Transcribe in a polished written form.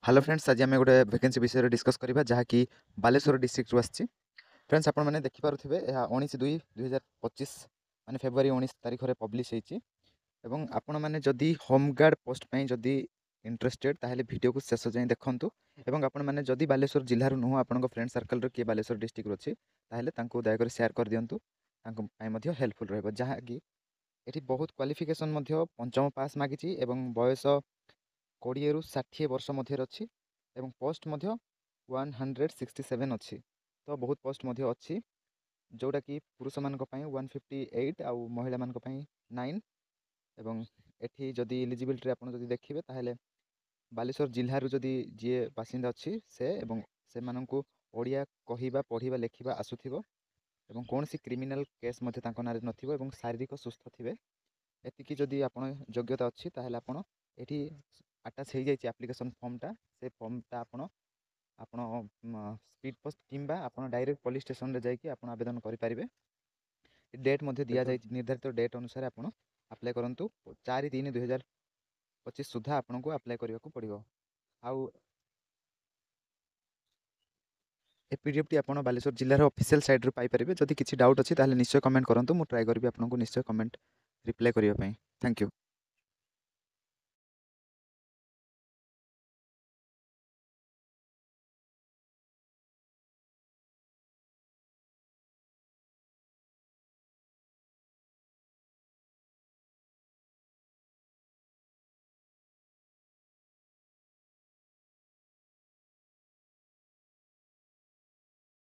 Hello friends, आज आम गोटे वैकेंसी विषय डिस्कस करवा जहाँकि बालेश्वर डिस्ट्रिक्ट आसी। फ्रेंड्स आपण मैंने देखिपे यह 19/2/2025 माने फेब्रुआरी 19 तारीख में पब्लिश होती। आपण मैंने जदि होमगार्ड पोस्ट जदि इंटरेस्टेड ताहले वीडियो को शेष जाए देखूँ। आपण मैंने जदि बालेश्वर जिलूर नुह आप फ्रेंड सर्कल किए बालेश्वर डिस्ट्रिक्ट अच्छी ताहले दयाकोरी शेयर कर दिंतु। हेल्पफुल रहा जहाँकि ये बहुत क्वालिफिकेशन पंचम पास मागी बयस 20 ରୁ 60 वर्ष मध्य अच्छी पोस्ट 167 अच्छी। तो बहुत पोस्ट अच्छी जोटा कि पुरुष मान 158 आउ महिला मान 9 एवं एठी जदि इलिजिबिलिटी आप देखिए ताहले बालेश्वर जिल्लारू जदि जी बासिंदा अच्छी से मानू ओडिया कहवा पढ़ा लेखा आसुथिबो एवं कौन सी क्रिमिनाल केस नारे नथिबो एवं शारीरिक सुस्थ थे एतिकी जदि आपण योग्यता अच्छी ताहले आपण एठी अटैच हो जाए एप्लिकेशन फॉर्मटा से फॉर्मटा आपण स्पीड पोस्ट किंबा आपण डायरेक्ट पुलिस स्टेशन रे जाइए आप आवेदन करें। डेट दि जाए निर्धारित डेट अनुसार आप अप्लाई करूँ 4/3/2025 सुधा आपन को अप्लाई करने को पड़ो। आउ ए पीडीएफ टी आप बालेश्वर जिलार ऑफिशियल साइट रू पाइपर। जदि किसी डाउट अच्छी निश्चय कमेंट करूँ, मुझे ट्राए करी आपको निश्चय कमेंट रिप्लाई करने। Thank you.